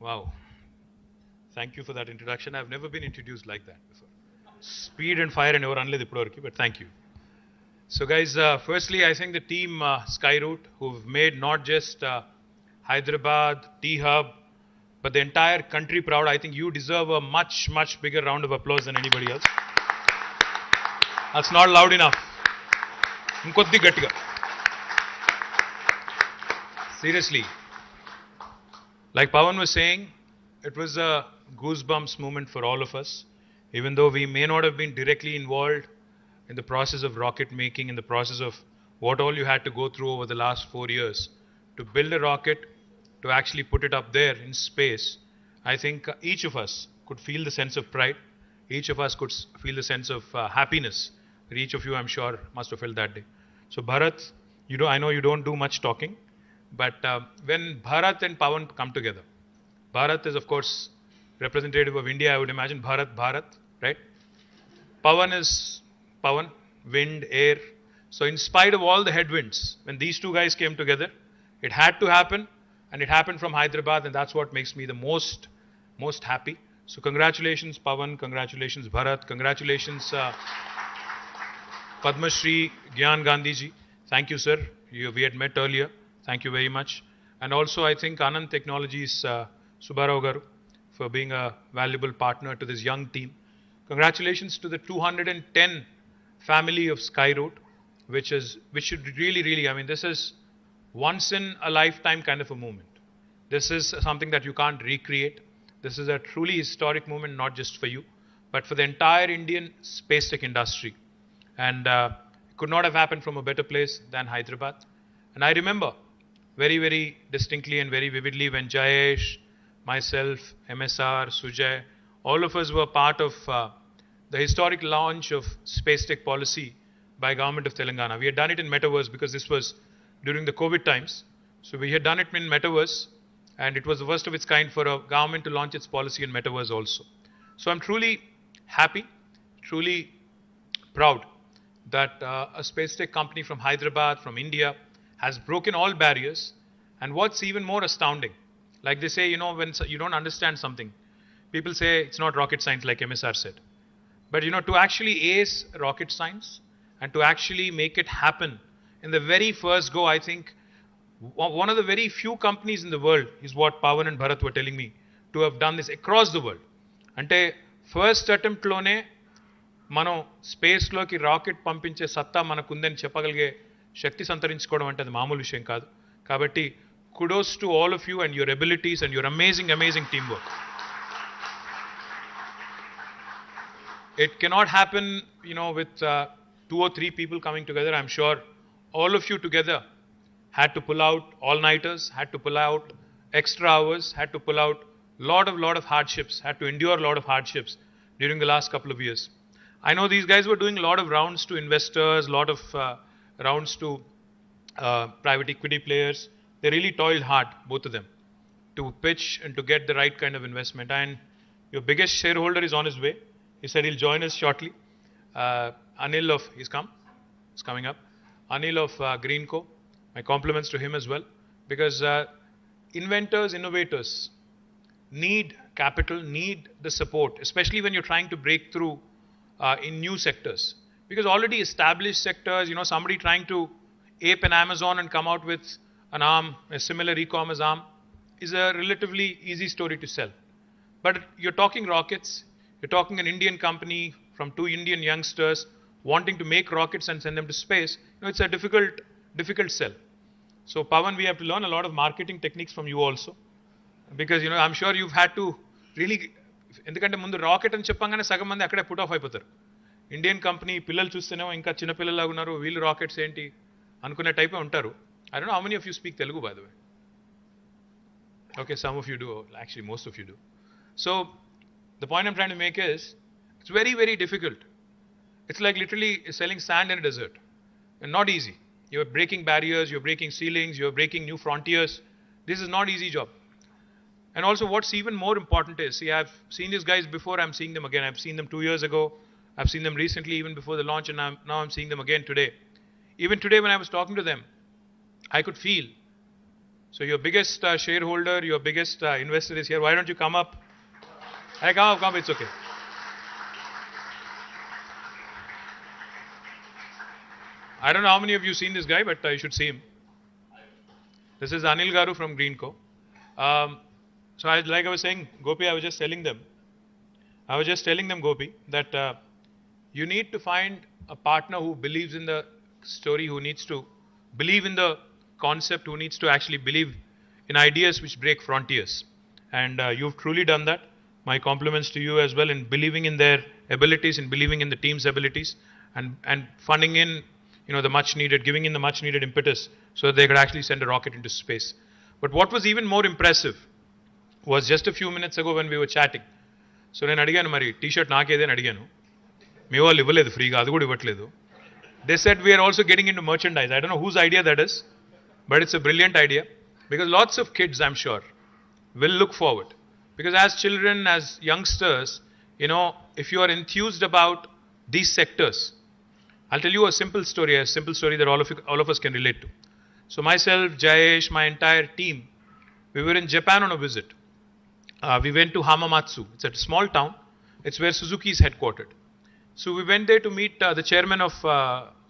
Wow. Thank you for that introduction. I've never been introduced like that before. Speed and fire and never unled ippudu, but thank you. So guys, firstly, I think the team Skyroot, who've made not just Hyderabad, T-Hub, but the entire country proud. I think you deserve a much, much bigger round of applause than anybody else. That's not loud enough. Inkoddi gattiga. Seriously. Like Pawan was saying, it was a goosebumps moment for all of us. Even though we may not have been directly involved in the process of rocket making, in the process of what all you had to go through over the last 4 years to build a rocket, to actually put it up there in space, I think each of us could feel the sense of pride. Each of us could feel the sense of happiness that each of you, I'm sure, must have felt that day. So Bharat, I know you don't do much talking, but when Bharat and Pawan come together, Bharat is, of course, representative of India. I would imagine Bharat, right? Pawan is Pawan, wind, air. So in spite of all the headwinds, when these two guys came together, it had to happen, and it happened from Hyderabad, and that's what makes me the most happy. So congratulations, Pawan. Congratulations, Bharat. Congratulations, Padma Shri Gyan Gandhi ji. Thank you, sir. We had met earlier. Thank you very much. And also, I think Anand Technologies, Subbarao Garu, for being a valuable partner to this young team. Congratulations to the 210 family of Skyroot, which should really, I mean, this is once in a lifetime kind of a moment. This is something that you can't recreate. This is a truly historic moment, not just for you, but for the entire Indian space tech industry. And it could not have happened from a better place than Hyderabad. And I remember very, very distinctly and very vividly when Jayesh, myself, MSR, Sujay, all of us were part of the historic launch of space tech policy by government of Telangana. We had done it in Metaverse because this was during the COVID times. So we had done it in Metaverse, and it was the first of its kind for a government to launch its policy in Metaverse also. So I'm truly happy, truly proud that a space tech company from Hyderabad, from India, has broken all barriers. And what's even more astounding, like they say, when you don't understand something, people say it's not rocket science, like MSR said. But to actually ace rocket science and to actually make it happen in the very first go, I think one of the very few companies in the world is what Pawan and Bharat were telling me, to have done this across the world. Ante first attempt lone మనం స్పేస్లోకి rocket పంపించే సత్తా మనకుందని చెప్పగలిగే శక్తి సంతరించుకోవడం అంటే అది మామూలు విషయం కాదు. కాబట్టి kudos to all of you and your abilities and your amazing teamwork. It cannot happen, with 2 or 3 people coming together. I'm sure all of you together had to pull out all-nighters, had to pull out extra hours, had to pull out lot of hardships, had to endure a lot of hardships during the last couple of years. I know these guys were doing a lot of rounds to investors, a lot of rounds to private equity players. They really toiled hard, both of them, to pitch and to get the right kind of investment. And your biggest shareholder is on his way. He said he'll join us shortly. Anil he's coming up. Anil of Greenco. My compliments to him as well. Because inventors, innovators need capital, need the support, especially when you're trying to break through in new sectors. Because already established sectors, somebody trying to ape an Amazon and come out with an arm, a similar e-commerce arm, is a relatively easy story to sell. But you're talking rockets, you're talking an Indian company from 2 Indian youngsters wanting to make rockets and send them to space, it's a difficult sell. So Pawan, we have to learn a lot of marketing techniques from you also. Because, I'm sure you've had to really, ఎందుకంటే ముందు rocket అని చెప్పగానే సగం మంది అక్కడే put off అయిపోతారు. Indian company పిల్లలు చూస్తేనేమో ఇంకా చిన్నపిల్లలాగా ఉన్నారు, వీళ్ళు రాకెట్స్ ఏంటి అనుకునే టైపే ఉంటారు. I don't know how many of you speak Telugu, by the way. Okay, some of you do. Actually, most of you do. So, the point I'm trying to make is, it's very, very difficult. It's like literally selling sand in a desert. And not easy. You're breaking barriers, you're breaking ceilings, you're breaking new frontiers. This is not easy job. And also what's even more important is, see, I've seen these guys before, I'm seeing them again. I've seen them 2 years ago. I've seen them recently, even before the launch, and now I'm seeing them again today. Even today when I was talking to them, I could feel So your biggest shareholder, your biggest investor is here. Why don't you come up? Hey, come up, it's okay. I don't know how many of you seen this guy, but you should see him. This is Anil Garu from Greenco. So like I was saying, Gopi, I was just telling them, Gopi, that you need to find a partner who believes in the story, who needs to believe in the concept, who needs to actually believe in ideas which break frontiers. And you've truly done that. My compliments to you as well in believing in their abilities, in believing in the team's abilities, and funding in the much needed, giving in the much needed impetus so that they could actually send a rocket into space. But what was even more impressive was just a few minutes ago when we were chatting. So నేను అడిగాను మరి T-shirt నాకేదే అని అడిగాను. మీ వాళ్ళు ఇవ్వలేదు ఫ్రీగా, అది కూడా ఇవ్వట్లేదు. They said we are also getting into merchandise. I don't know whose idea that is, but it's a brilliant idea because lots of kids, I'm sure, will look forward. Because as children, as youngsters, if you are enthused about these sectors, I'll tell you a simple story that all of us can relate to. So myself, Jayesh, my entire team, we were in Japan on a visit. We went to Hamamatsu. It's a small town. It's where Suzuki is headquartered. So we went there to meet the chairman of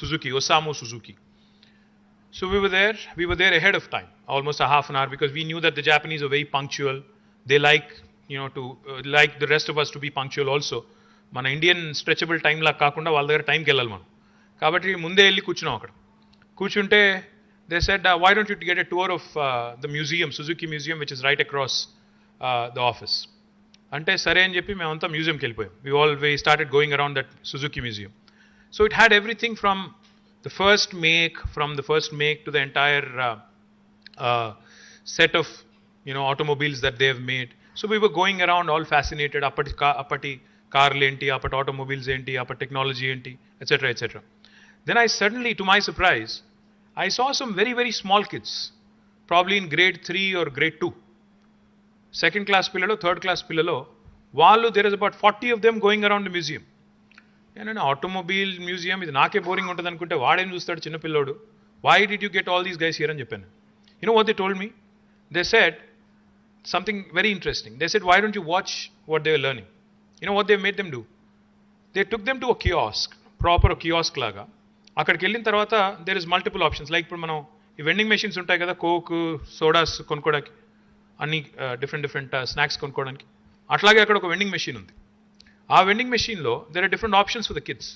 Suzuki, Osamu Suzuki. So we were there ahead of time, almost a half an hour, because we knew that the Japanese are very punctual. They like, like the rest of us to be punctual also. మన Indian stretchable time లా కాకుండా వాళ్ళ దగ్గర టైంకి వెళ్ళాలి మనం. కాబట్టి ముందే వెళ్ళి కూర్చున్నాం అక్కడ. కూర్చుంటే they said why don't you get a tour of the museum, Suzuki museum, which is right across the office. అంటే సరే అని చెప్పి మేమంతా మ్యూజియంకి వెళ్ళిపోయాం. We started going around that Suzuki museum. So it had everything from the first make to the entire set of automobiles that they have made. So we were going around all fascinated. Appati కార్లు ఏంటి, అప్పటి automobiles ఏంటి, అప్పటి technology ఏంటి, etcetera etcetera. Then I suddenly, to my surprise, I saw some very, very small kids, probably in grade 3 or grade 2. Second class పిల్లలో, third class పిల్లలో, వాళ్ళు, there is about 40 of them going around the museum. నేను automobile museum ఇది నాకే boring ఉంటుంది అనుకుంటే వాడేం చూస్తాడు చిన్నపిల్లోడు. Why did you get all these guys here అని చెప్పాను. You know what they told me? They said something very interesting. They said, why don't you watch what they were learning? You know what they made them do? They took them to a kiosk, proper kiosk లాగా. అక్కడికి వెళ్ళిన తర్వాత there is multiple options. Like ఇప్పుడు మనం ఈ vending machines ఉంటాయి కదా, coke, sodas కొనుక్కోవడానికి, అన్ని డిఫరెంట్ స్నాక్స్ కొనుక్కోవడానికి. అట్లాగే అక్కడ ఒక వెండింగ్ మెషిన్ ఉంది. ఆ వెండింగ్ మెషిన్లో there are different options for the kids.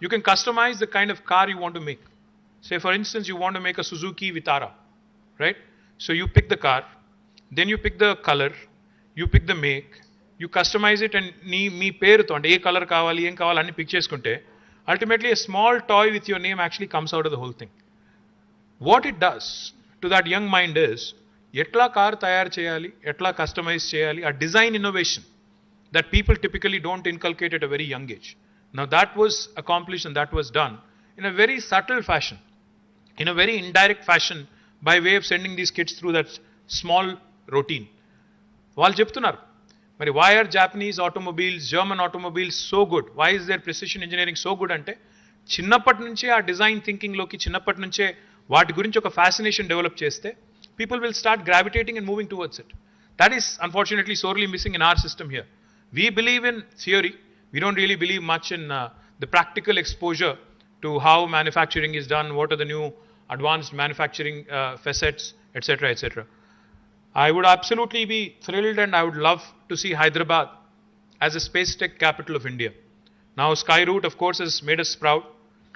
You can customize the kind of car you want to make. Say for instance you want to make a Suzuki Vitara, right? So you pick the car, then you pick the color, you pick the make, you customize it, and మీ పేరుతో అంటే ఏ colour కావాలి, ఏం కావాలి అన్ని pick చేసుకుంటే ultimately a small toy with your name actually comes out of the whole thing. What it does to that young mind is ఎట్లా car తయారు చేయాలి, ఎట్లా కస్టమైజ్ చేయాలి, ఆ design innovation that people typically don't inculcate at a very young age. Now that was accomplished and that was done in a very subtle fashion, in a very indirect fashion, by way of sending these kids through that small routine. వాళ్ళు చెప్తున్నారు మరి why are Japanese automobiles, German automobiles so good? Why is their precision engineering so good? అంటే చిన్నప్పటి నుంచే ఆ design థింకింగ్లోకి, చిన్నప్పటి నుంచే వాటి గురించి ఒక ఫ్యాసినేషన్ డెవలప్ చేస్తే people will start gravitating and moving towards it. That is unfortunately sorely missing in our system here. We believe in theory. We don't really believe much in the practical exposure to how manufacturing is done, what are the new advanced manufacturing facets, etc., etc. I would absolutely be thrilled and I would love to see Hyderabad as a space tech capital of India. Now Skyroot, of course, has made us proud.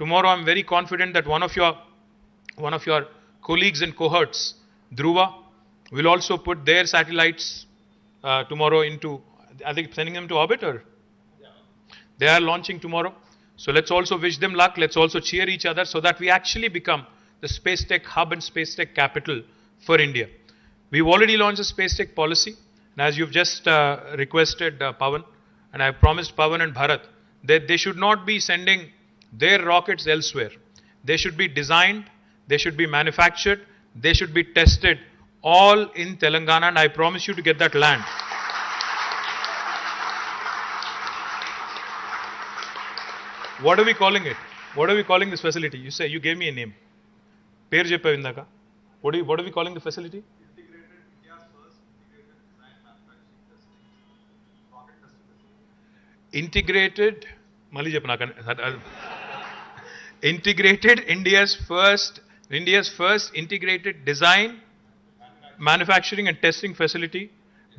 Tomorrow I'm very confident that one of your colleagues and cohorts, Dhruva, will also put their satellites tomorrow into, I think, sending them to orbit, or they are launching tomorrow. So let's also wish them luck. Let's also cheer each other so that we actually become the space tech hub and space tech capital for India. We've already launched a space tech policy, and as you've just requested Pawan, and I promised Pawan and Bharat that they should not be sending their rockets elsewhere. They should be designed, they should be manufactured, they should be tested all in Telangana, and I promise you to get that land. What are we calling it? What are we calling this facility? You say, you gave me a name. పేరు చెప్పావు ఇందాక. What are we calling the facility? integrated, integrated India's first integrated design, manufacturing and testing facility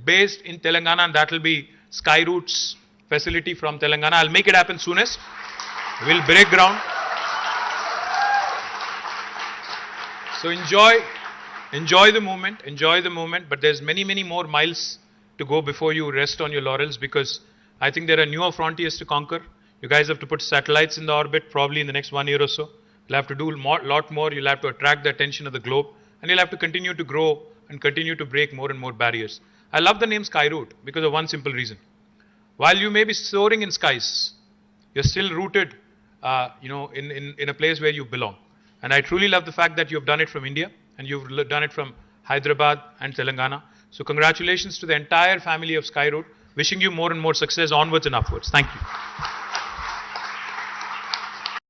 based in Telangana, and that will be Skyroot's facility from Telangana. I'll make it happen soonest. We'll break ground. So enjoy the moment, but there's many more miles to go before you rest on your laurels, because I think there are newer frontiers to conquer. You guys have to put satellites in the orbit probably in the next 1 year or so. You'll have to do a lot more. You'll have to attract the attention of the globe, and you'll have to continue to grow and continue to break more and more barriers. I love the name Skyroot because of one simple reason. While you may be soaring in skies, you're still rooted, in a place where you belong. And I truly love the fact that you've done it from India and you've done it from Hyderabad and Telangana. So congratulations to the entire family of Skyroot. Wishing you more and more success onwards and upwards. Thank you.